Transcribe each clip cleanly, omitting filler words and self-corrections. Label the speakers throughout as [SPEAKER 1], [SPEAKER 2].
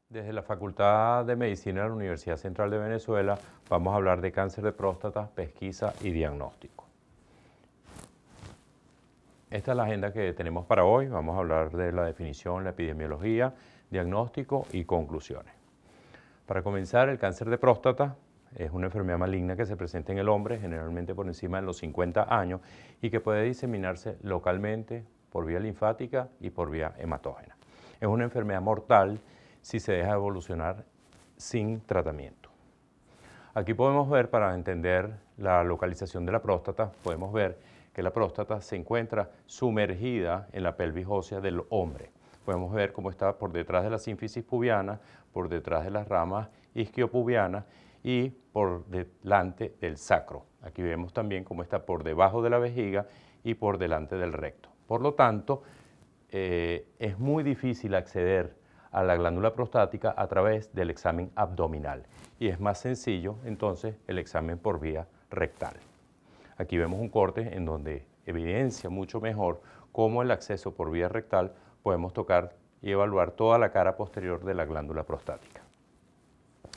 [SPEAKER 1] Desde la Facultad de Medicina de la Universidad Central de Venezuela vamos a hablar de cáncer de próstata, pesquisa y diagnóstico. Esta es la agenda que tenemos para hoy. Vamos a hablar de la definición, la epidemiología, diagnóstico y conclusiones. Para comenzar, el cáncer de próstata es una enfermedad maligna que se presenta en el hombre, generalmente por encima de los 50 años, y que puede diseminarse localmente por vía linfática y por vía hematógena. Es una enfermedad mortal si se deja evolucionar sin tratamiento. Aquí podemos ver, para entender la localización de la próstata, podemos ver que la próstata se encuentra sumergida en la pelvis ósea del hombre. Podemos ver cómo está por detrás de la sínfisis pubiana, por detrás de las ramas isquiopubianas y por delante del sacro. Aquí vemos también cómo está por debajo de la vejiga y por delante del recto. Por lo tanto, es muy difícil acceder a la glándula prostática a través del examen abdominal y es más sencillo entonces el examen por vía rectal. Aquí vemos un corte en donde evidencia mucho mejor cómo el acceso por vía rectal podemos tocar y evaluar toda la cara posterior de la glándula prostática.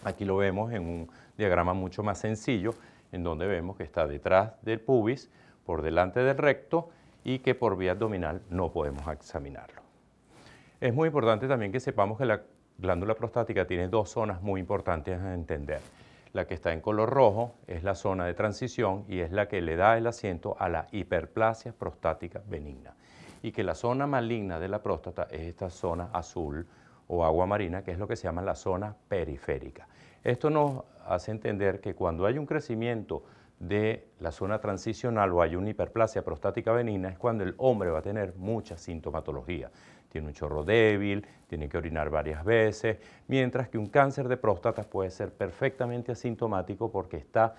[SPEAKER 1] Aquí lo vemos en un diagrama mucho más sencillo en donde vemos que está detrás del pubis, por delante del recto y que por vía abdominal no podemos examinarlo. Es muy importante también que sepamos que la glándula prostática tiene dos zonas muy importantes a entender. La que está en color rojo es la zona de transición y es la que le da el asiento a la hiperplasia prostática benigna. Y que la zona maligna de la próstata es esta zona azul o agua marina, que es lo que se llama la zona periférica. Esto nos hace entender que cuando hay un crecimiento de la zona transicional o hay una hiperplasia prostática benigna es cuando el hombre va a tener mucha sintomatología. Tiene un chorro débil, tiene que orinar varias veces, mientras que un cáncer de próstata puede ser perfectamente asintomático porque está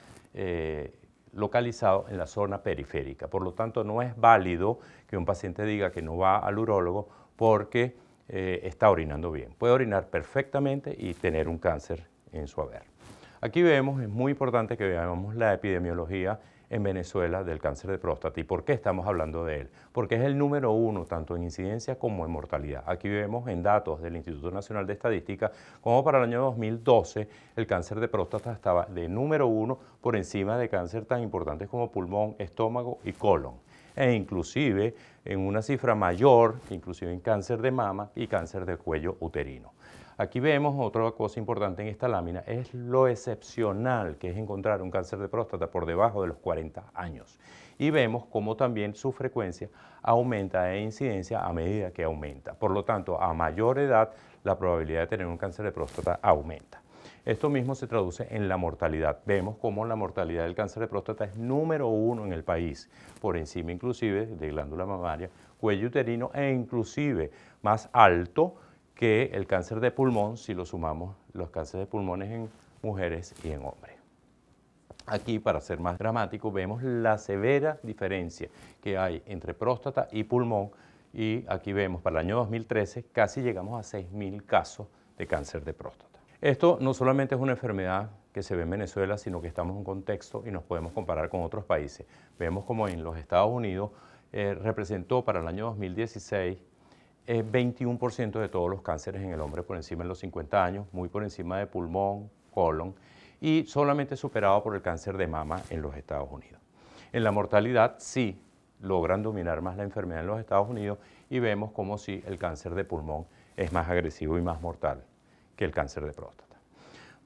[SPEAKER 1] localizado en la zona periférica. Por lo tanto, no es válido que un paciente diga que no va al urólogo porque está orinando bien. Puede orinar perfectamente y tener un cáncer en su haber. Aquí vemos, es muy importante que veamos la epidemiología en Venezuela del cáncer de próstata. ¿Y por qué estamos hablando de él? Porque es el número uno, tanto en incidencia como en mortalidad. Aquí vemos en datos del Instituto Nacional de Estadística, como para el año 2012, el cáncer de próstata estaba de número uno por encima de cáncer tan importantes como pulmón, estómago y colon. E inclusive en una cifra mayor, inclusive en cáncer de mama y cáncer de cuello uterino. Aquí vemos otra cosa importante en esta lámina, es lo excepcional que es encontrar un cáncer de próstata por debajo de los 40 años. Y vemos cómo también su frecuencia aumenta e incidencia a medida que aumenta. Por lo tanto, a mayor edad, la probabilidad de tener un cáncer de próstata aumenta. Esto mismo se traduce en la mortalidad. Vemos cómo la mortalidad del cáncer de próstata es número uno en el país, por encima inclusive de glándula mamaria, cuello uterino e inclusive más alto que el cáncer de pulmón si lo sumamos los cánceres de pulmones en mujeres y en hombres. Aquí, para ser más dramático, vemos la severa diferencia que hay entre próstata y pulmón y aquí vemos para el año 2013 casi llegamos a 6.000 casos de cáncer de próstata. Esto no solamente es una enfermedad que se ve en Venezuela, sino que estamos en un contexto y nos podemos comparar con otros países. Vemos como en los Estados Unidos representó para el año 2016 21% de todos los cánceres en el hombre por encima de los 50 años, muy por encima de pulmón, colon, y solamente superado por el cáncer de mama en los Estados Unidos. En la mortalidad sí logran dominar más la enfermedad en los Estados Unidos y vemos como si el cáncer de pulmón es más agresivo y más mortal que el cáncer de próstata.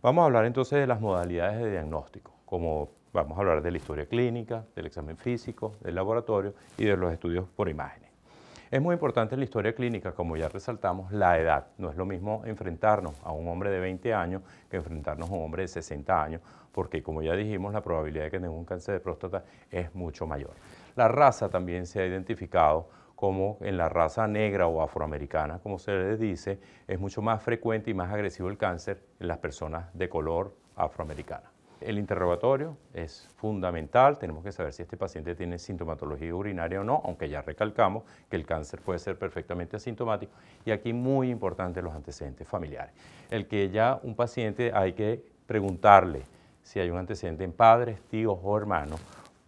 [SPEAKER 1] Vamos a hablar entonces de las modalidades de diagnóstico, como vamos a hablar de la historia clínica, del examen físico, del laboratorio y de los estudios por imágenes. Es muy importante en la historia clínica, como ya resaltamos, la edad. No es lo mismo enfrentarnos a un hombre de 20 años que enfrentarnos a un hombre de 60 años, porque como ya dijimos, la probabilidad de que tenga un cáncer de próstata es mucho mayor. La raza también se ha identificado como en la raza negra o afroamericana, como se le dice, es mucho más frecuente y más agresivo el cáncer en las personas de color afroamericana. El interrogatorio es fundamental, tenemos que saber si este paciente tiene sintomatología urinaria o no, aunque ya recalcamos que el cáncer puede ser perfectamente asintomático y aquí muy importante los antecedentes familiares. El que ya un paciente hay que preguntarle si hay un antecedente en padres, tíos o hermanos,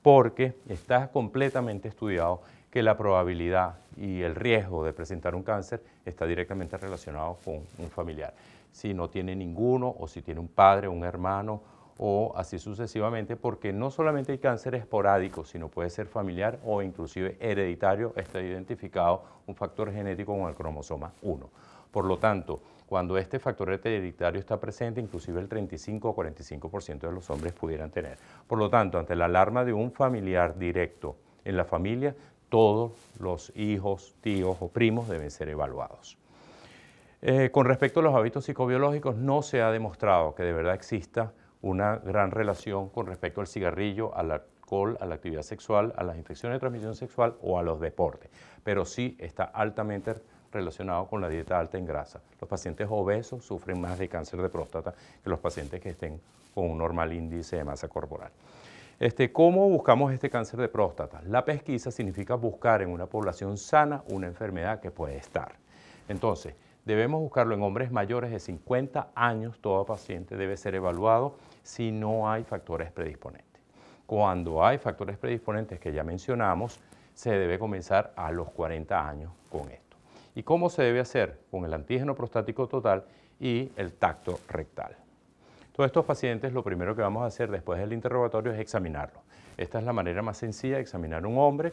[SPEAKER 1] porque está completamente estudiado que la probabilidad y el riesgo de presentar un cáncer está directamente relacionado con un familiar. si no tiene ninguno o si tiene un padre, un hermano o así sucesivamente, porque no solamente hay cáncer esporádico, sino puede ser familiar o inclusive hereditario. Está identificado un factor genético con el cromosoma 1. Por lo tanto, cuando este factor hereditario está presente, inclusive el 35 o 45% de los hombres pudieran tener. Por lo tanto, ante la alarma de un familiar directo en la familia, todos los hijos, tíos o primos deben ser evaluados. Con respecto a los hábitos psicobiológicos, no se ha demostrado que de verdad exista una gran relación con respecto al cigarrillo, al alcohol, a la actividad sexual, a las infecciones de transmisión sexual o a los deportes, pero sí está altamente relacionado con la dieta alta en grasa. Los pacientes obesos sufren más de cáncer de próstata que los pacientes que estén con un normal índice de masa corporal. ¿Cómo buscamos este cáncer de próstata? La pesquisa significa buscar en una población sana una enfermedad que puede estar. Entonces, debemos buscarlo en hombres mayores de 50 años. Todo paciente debe ser evaluado si no hay factores predisponentes. Cuando hay factores predisponentes que ya mencionamos, se debe comenzar a los 40 años con esto. ¿Y cómo se debe hacer? Con el antígeno prostático total y el tacto rectal. Todos estos pacientes, lo primero que vamos a hacer después del interrogatorio es examinarlos. Esta es la manera más sencilla de examinar a un hombre.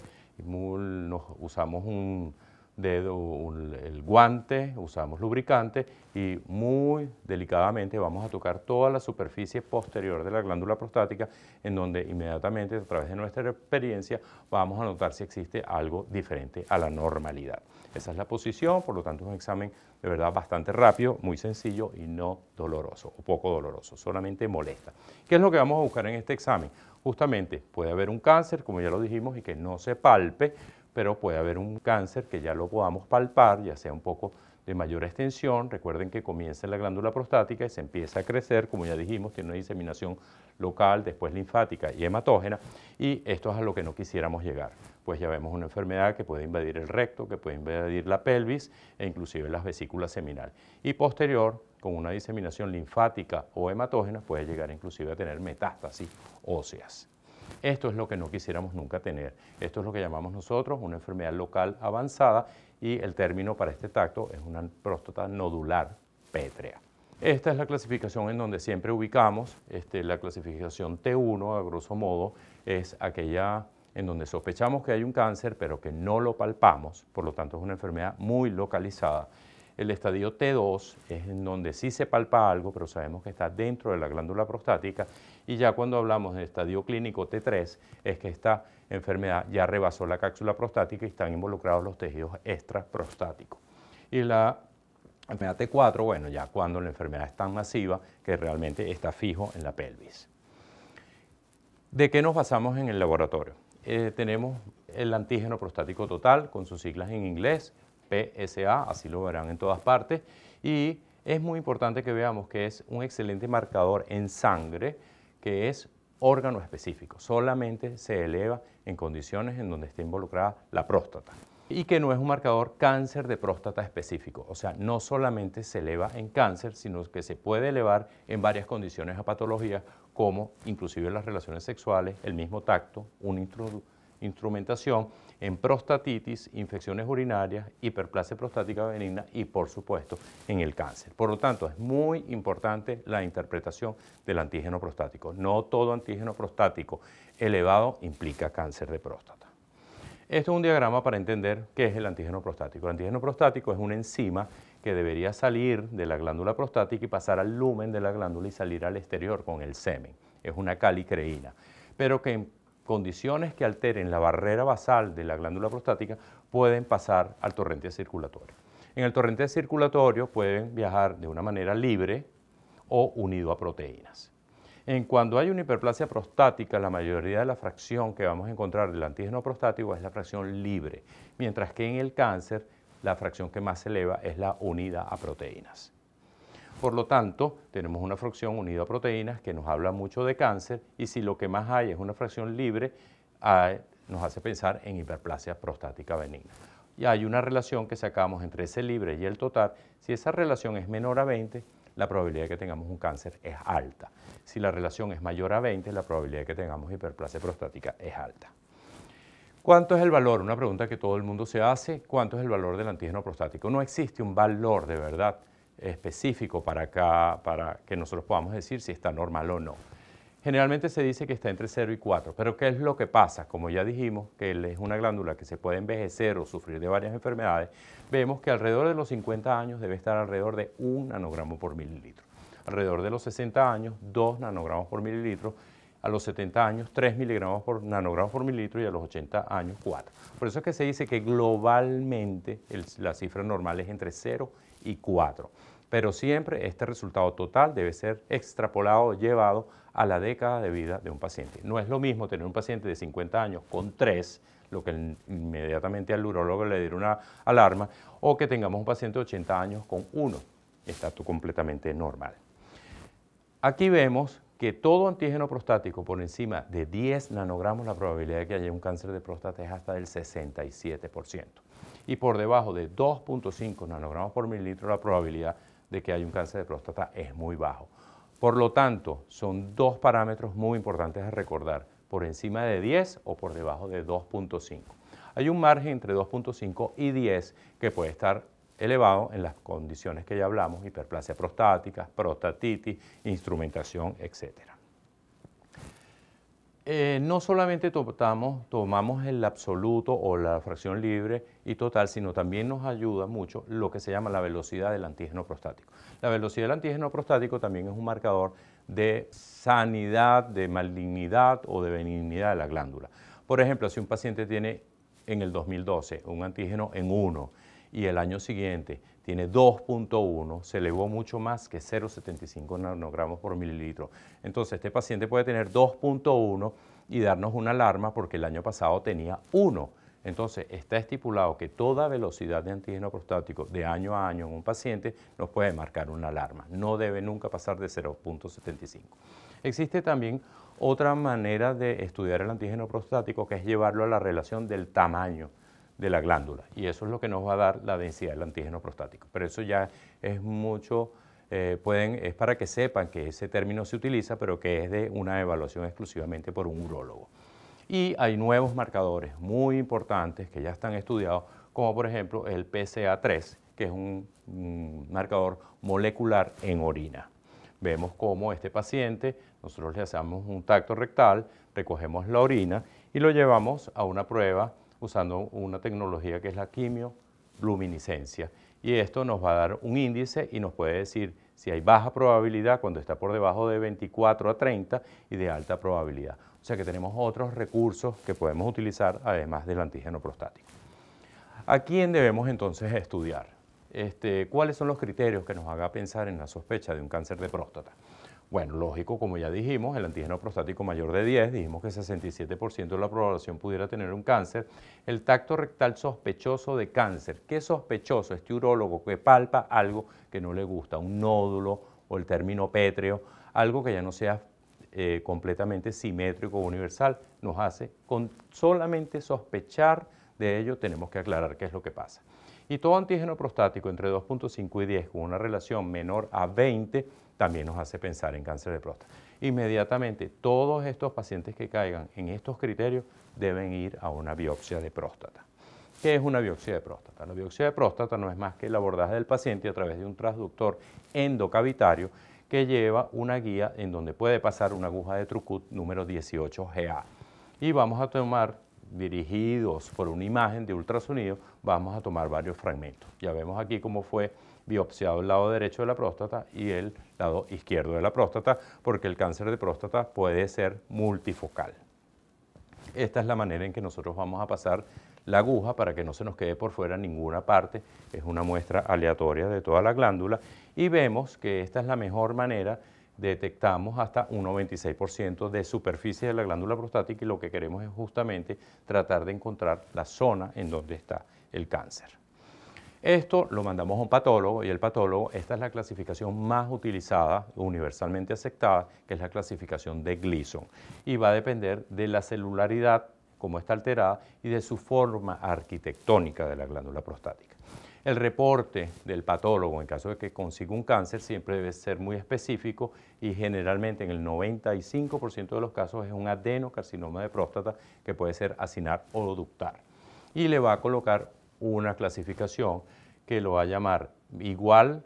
[SPEAKER 1] Usamos un dedo, el guante, usamos lubricante y muy delicadamente vamos a tocar toda la superficie posterior de la glándula prostática, en donde inmediatamente, a través de nuestra experiencia, vamos a notar si existe algo diferente a la normalidad. Esa es la posición, por lo tanto es un examen de verdad bastante rápido, muy sencillo y no doloroso o poco doloroso, solamente molesta. ¿Qué es lo que vamos a buscar en este examen? Justamente puede haber un cáncer, como ya lo dijimos, y que no se palpe, pero puede haber un cáncer que ya lo podamos palpar, ya sea un poco de mayor extensión. Recuerden que comienza en la glándula prostática y se empieza a crecer, como ya dijimos, tiene una diseminación local, después linfática y hematógena, y esto es a lo que no quisiéramos llegar. Pues ya vemos una enfermedad que puede invadir el recto, que puede invadir la pelvis e inclusive las vesículas seminales. Y posterior, con una diseminación linfática o hematógena, puede llegar inclusive a tener metástasis óseas. Esto es lo que no quisiéramos nunca tener. Esto es lo que llamamos nosotros una enfermedad local avanzada y el término para este tacto es una próstata nodular pétrea. Esta es la clasificación en donde siempre ubicamos. La clasificación T1, a grosso modo, es aquella en donde sospechamos que hay un cáncer, pero que no lo palpamos, por lo tanto es una enfermedad muy localizada. El estadio T2 es en donde sí se palpa algo, pero sabemos que está dentro de la glándula prostática, y ya cuando hablamos del estadio clínico T3 es que esta enfermedad ya rebasó la cápsula prostática y están involucrados los tejidos extraprostáticos. Y la enfermedad T4, bueno, ya cuando la enfermedad es tan masiva que realmente está fijo en la pelvis. ¿De qué nos basamos en el laboratorio? Tenemos el antígeno prostático total, con sus siglas en inglés, PSA, así lo verán en todas partes, y es muy importante que veamos que es un excelente marcador en sangre, que es órgano específico, solamente se eleva en condiciones en donde esté involucrada la próstata, y que no es un marcador cáncer de próstata específico, o sea, no solamente se eleva en cáncer, sino que se puede elevar en varias condiciones a patologías, como inclusive las relaciones sexuales, el mismo tacto, una instrumentación, en prostatitis, infecciones urinarias, hiperplasia prostática benigna y, por supuesto, en el cáncer. Por lo tanto, es muy importante la interpretación del antígeno prostático. No todo antígeno prostático elevado implica cáncer de próstata. Esto es un diagrama para entender qué es el antígeno prostático. El antígeno prostático es una enzima que debería salir de la glándula prostática y pasar al lumen de la glándula y salir al exterior con el semen. Es una calicreína, pero que en condiciones que alteren la barrera basal de la glándula prostática pueden pasar al torrente circulatorio. En el torrente circulatorio pueden viajar de una manera libre o unido a proteínas. Cuando hay una hiperplasia prostática, la mayoría de la fracción que vamos a encontrar del antígeno prostático es la fracción libre, mientras que en el cáncer la fracción que más se eleva es la unida a proteínas. Por lo tanto, tenemos una fracción unida a proteínas que nos habla mucho de cáncer, y si lo que más hay es una fracción libre, nos hace pensar en hiperplasia prostática benigna. Y hay una relación que sacamos entre ese libre y el total. Si esa relación es menor a 20, la probabilidad de que tengamos un cáncer es alta. Si la relación es mayor a 20, la probabilidad de que tengamos hiperplasia prostática es alta. ¿Cuánto es el valor? Una pregunta que todo el mundo se hace. ¿Cuánto es el valor del antígeno prostático? No existe un valor de verdad específico para que nosotros podamos decir si está normal o no. Generalmente se dice que está entre 0 y 4, pero ¿qué es lo que pasa? Como ya dijimos, que es una glándula que se puede envejecer o sufrir de varias enfermedades, vemos que alrededor de los 50 años debe estar alrededor de 1 nanogramo por mililitro. Alrededor de los 60 años, 2 nanogramos por mililitro. A los 70 años, 3 miligramos por nanogramos por mililitro, y a los 80 años, 4. Por eso es que se dice que globalmente la cifra normal es entre 0 y 4. Pero siempre este resultado total debe ser extrapolado, llevado a la década de vida de un paciente. No es lo mismo tener un paciente de 50 años con 3, lo que inmediatamente al urólogo le diera una alarma, o que tengamos un paciente de 80 años con 1. Está completamente normal. Aquí vemos que todo antígeno prostático por encima de 10 nanogramos, la probabilidad de que haya un cáncer de próstata es hasta del 67%. Y por debajo de 2.5 nanogramos por mililitro, la probabilidad de que haya un cáncer de próstata es muy bajo. Por lo tanto, son dos parámetros muy importantes a recordar: por encima de 10 o por debajo de 2.5. Hay un margen entre 2.5 y 10 que puede estar elevado en las condiciones que ya hablamos: hiperplasia prostática, prostatitis, instrumentación, etc. No solamente tomamos el absoluto o la fracción libre y total, sino también nos ayuda mucho lo que se llama la velocidad del antígeno prostático. La velocidad del antígeno prostático también es un marcador de sanidad, de malignidad o de benignidad de la glándula. Por ejemplo, si un paciente tiene en el 2012 un antígeno en 1 y el año siguiente tiene 2.1, se elevó mucho más que 0,75 nanogramos por mililitro. Entonces, este paciente puede tener 2.1 y darnos una alarma porque el año pasado tenía 1. Entonces, está estipulado que toda velocidad de antígeno prostático de año a año en un paciente nos puede marcar una alarma. No debe nunca pasar de 0.75. Existe también otra manera de estudiar el antígeno prostático, que es llevarlo a la relación del tamaño de la glándula, y eso es lo que nos va a dar la densidad del antígeno prostático. Pero eso ya es mucho, es para que sepan que ese término se utiliza, pero que es de una evaluación exclusivamente por un urólogo. Y hay nuevos marcadores muy importantes que ya están estudiados, como por ejemplo el PSA3, que es un marcador molecular en orina. Vemos cómo este paciente, nosotros le hacemos un tacto rectal, recogemos la orina y lo llevamos a una prueba usando una tecnología que es la quimioluminiscencia. Y esto nos va a dar un índice y nos puede decir si hay baja probabilidad cuando está por debajo de 24 a 30 y de alta probabilidad. O sea que tenemos otros recursos que podemos utilizar además del antígeno prostático. ¿A quién debemos entonces estudiar? ¿Cuáles son los criterios que nos haga pensar en la sospecha de un cáncer de próstata? Bueno, lógico, como ya dijimos, el antígeno prostático mayor de 10, dijimos que 67% de la población pudiera tener un cáncer. El tacto rectal sospechoso de cáncer. ¿Qué sospechoso? Este urólogo que palpa algo que no le gusta, un nódulo o el término pétreo, algo que ya no sea completamente simétrico o universal, nos hace, con solamente sospechar de ello, tenemos que aclarar qué es lo que pasa. Y todo antígeno prostático entre 2.5 y 10 con una relación menor a 20 también nos hace pensar en cáncer de próstata. Inmediatamente, todos estos pacientes que caigan en estos criterios deben ir a una biopsia de próstata. ¿Qué es una biopsia de próstata? La biopsia de próstata no es más que el abordaje del paciente a través de un transductor endocavitario que lleva una guía en donde puede pasar una aguja de Trucut número 18GA. Y vamos a tomar, dirigidos por una imagen de ultrasonido, vamos a tomar varios fragmentos. Ya vemos aquí cómo fue biopsiado el lado derecho de la próstata y el lado izquierdo de la próstata, porque el cáncer de próstata puede ser multifocal. Esta es la manera en que nosotros vamos a pasar la aguja para que no se nos quede por fuera ninguna parte. Es una muestra aleatoria de toda la glándula y vemos que esta es la mejor manera. Detectamos hasta un 96% de superficie de la glándula prostática y lo que queremos es justamente tratar de encontrar la zona en donde está el cáncer. Esto lo mandamos a un patólogo y el patólogo, esta es la clasificación más utilizada, universalmente aceptada, que es la clasificación de Gleason, y va a depender de la celularidad, cómo está alterada, y de su forma arquitectónica de la glándula prostática. El reporte del patólogo en caso de que consiga un cáncer siempre debe ser muy específico y generalmente en el 95% de los casos es un adenocarcinoma de próstata que puede ser acinar o ductal. Y le va a colocar una clasificación que lo va a llamar igual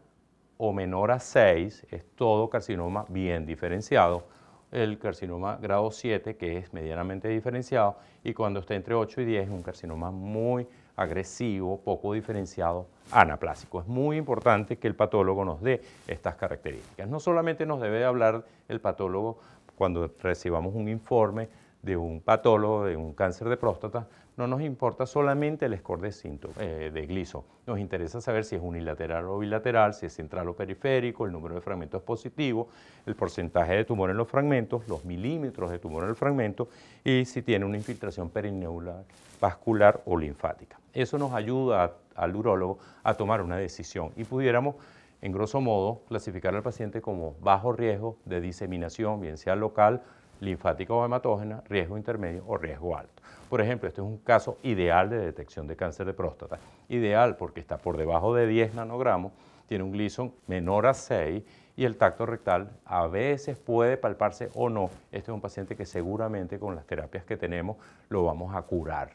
[SPEAKER 1] o menor a 6 es todo carcinoma bien diferenciado. El carcinoma grado 7, que es medianamente diferenciado, y cuando está entre 8 y 10 es un carcinoma muy agresivo, poco diferenciado, anaplásico. Es muy importante que el patólogo nos dé estas características. No solamente nos debe hablar el patólogo cuando recibamos un informe de un patólogo de un cáncer de próstata, no nos importa solamente el score de Gleason. Nos interesa saber si es unilateral o bilateral, si es central o periférico, el número de fragmentos positivos, el porcentaje de tumor en los fragmentos, los milímetros de tumor en el fragmento y si tiene una infiltración perineular, vascular o linfática. Eso nos ayuda al urólogo a tomar una decisión y pudiéramos, en grosso modo, clasificar al paciente como bajo riesgo de diseminación, bien sea local, linfática o hematógena, riesgo intermedio o riesgo alto. Por ejemplo, este es un caso ideal de detección de cáncer de próstata. Ideal porque está por debajo de 10 nanogramos, tiene un Gleason menor a 6 y el tacto rectal a veces puede palparse o no. Este es un paciente que seguramente con las terapias que tenemos lo vamos a curar.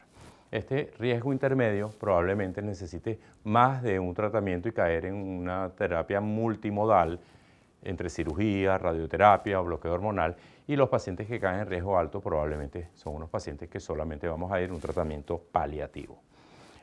[SPEAKER 1] Este riesgo intermedio probablemente necesite más de un tratamiento y caer en una terapia multimodal entre cirugía, radioterapia o bloqueo hormonal, y los pacientes que caen en riesgo alto probablemente son unos pacientes que solamente vamos a ir a un tratamiento paliativo.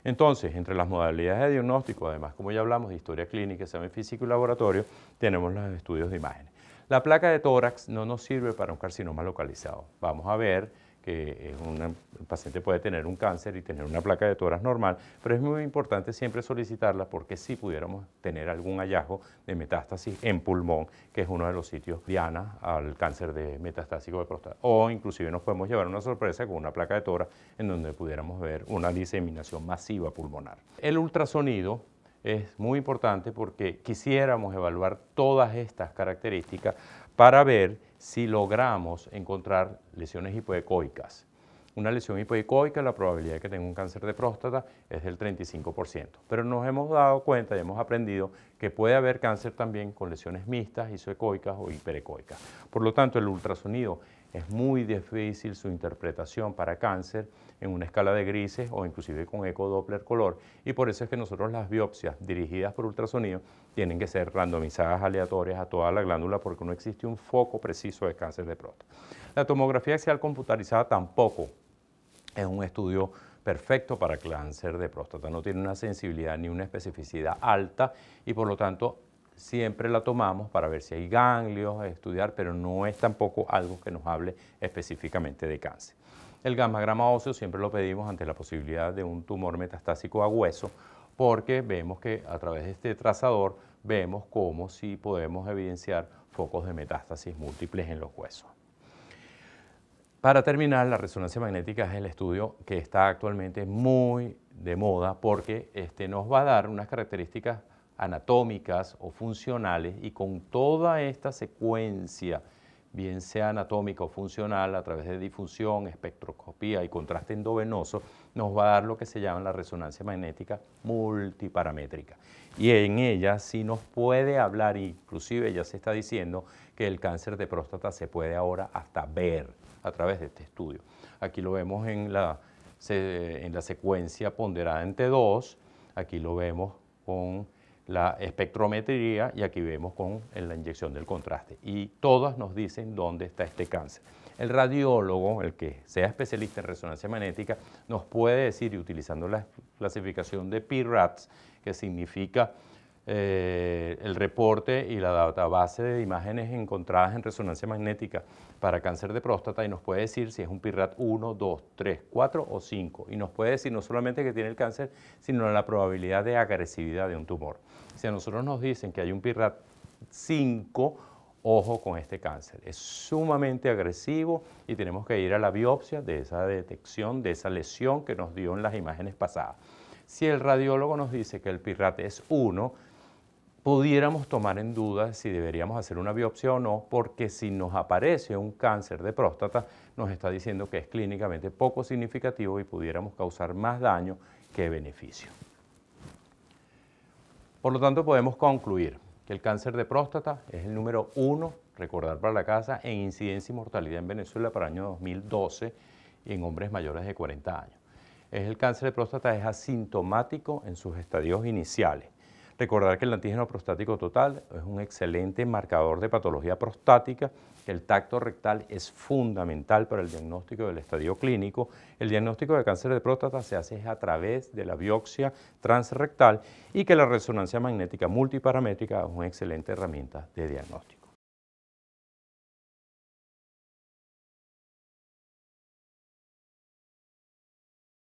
[SPEAKER 1] Entonces, entre las modalidades de diagnóstico, además, como ya hablamos de historia clínica, examen físico y laboratorio, tenemos los estudios de imágenes. La placa de tórax no nos sirve para un carcinoma localizado. Vamos a ver que el paciente puede tener un cáncer y tener una placa de tórax normal, pero es muy importante siempre solicitarla porque sí pudiéramos tener algún hallazgo de metástasis en pulmón, que es uno de los sitios diana al cáncer de metastásico de próstata. O inclusive nos podemos llevar una sorpresa con una placa de tórax en donde pudiéramos ver una diseminación masiva pulmonar. El ultrasonido es muy importante porque quisiéramos evaluar todas estas características para ver si logramos encontrar lesiones hipoecoicas. Una lesión hipoecoica, la probabilidad de que tenga un cáncer de próstata es del 35%. Pero nos hemos dado cuenta y hemos aprendido que puede haber cáncer también con lesiones mixtas, isoecoicas o hiperecoicas. Por lo tanto, el ultrasonido es muy difícil su interpretación para cáncer en una escala de grises o inclusive con ecodoppler color, y por eso es que nosotros las biopsias dirigidas por ultrasonido tienen que ser randomizadas aleatorias a toda la glándula porque no existe un foco preciso de cáncer de próstata. La tomografía axial computarizada tampoco es un estudio perfecto para cáncer de próstata, no tiene una sensibilidad ni una especificidad alta y por lo tanto siempre la tomamos para ver si hay ganglios, a estudiar, pero no es tampoco algo que nos hable específicamente de cáncer. El gammagrama óseo siempre lo pedimos ante la posibilidad de un tumor metastásico a hueso, porque vemos que a través de este trazador vemos cómo sí podemos evidenciar focos de metástasis múltiples en los huesos. Para terminar, la resonancia magnética es el estudio que está actualmente muy de moda porque nos va a dar unas características anatómicas o funcionales y con toda esta secuencia, bien sea anatómica o funcional, a través de difusión, espectroscopía y contraste endovenoso, nos va a dar lo que se llama la resonancia magnética multiparamétrica. Y en ella sí nos puede hablar, inclusive ya se está diciendo que el cáncer de próstata se puede ahora hasta ver a través de este estudio. Aquí lo vemos en la secuencia ponderada en T2, aquí lo vemos con la espectrometría y aquí vemos con la inyección del contraste. Y todas nos dicen dónde está este cáncer. El radiólogo, el que sea especialista en resonancia magnética, nos puede decir, y utilizando la clasificación de PIRADS, que significa el reporte y la database de imágenes encontradas en resonancia magnética para cáncer de próstata, y nos puede decir si es un PIRAD 1, 2, 3, 4 o 5. Y nos puede decir no solamente que tiene el cáncer, sino la probabilidad de agresividad de un tumor. Si a nosotros nos dicen que hay un PIRAD 5, ojo con este cáncer. Es sumamente agresivo y tenemos que ir a la biopsia de esa detección, de esa lesión que nos dio en las imágenes pasadas. Si el radiólogo nos dice que el PIRAD es 1, pudiéramos tomar en duda si deberíamos hacer una biopsia o no, porque si nos aparece un cáncer de próstata, nos está diciendo que es clínicamente poco significativo y pudiéramos causar más daño que beneficio. Por lo tanto, podemos concluir que el cáncer de próstata es el número 1, recordar para la casa, en incidencia y mortalidad en Venezuela para el año 2012 y en hombres mayores de 40 años. El cáncer de próstata es asintomático en sus estadios iniciales. Recordar que el antígeno prostático total es un excelente marcador de patología prostática, que el tacto rectal es fundamental para el diagnóstico del estadio clínico. El diagnóstico de cáncer de próstata se hace a través de la biopsia transrectal y que la resonancia magnética multiparamétrica es una excelente herramienta de diagnóstico.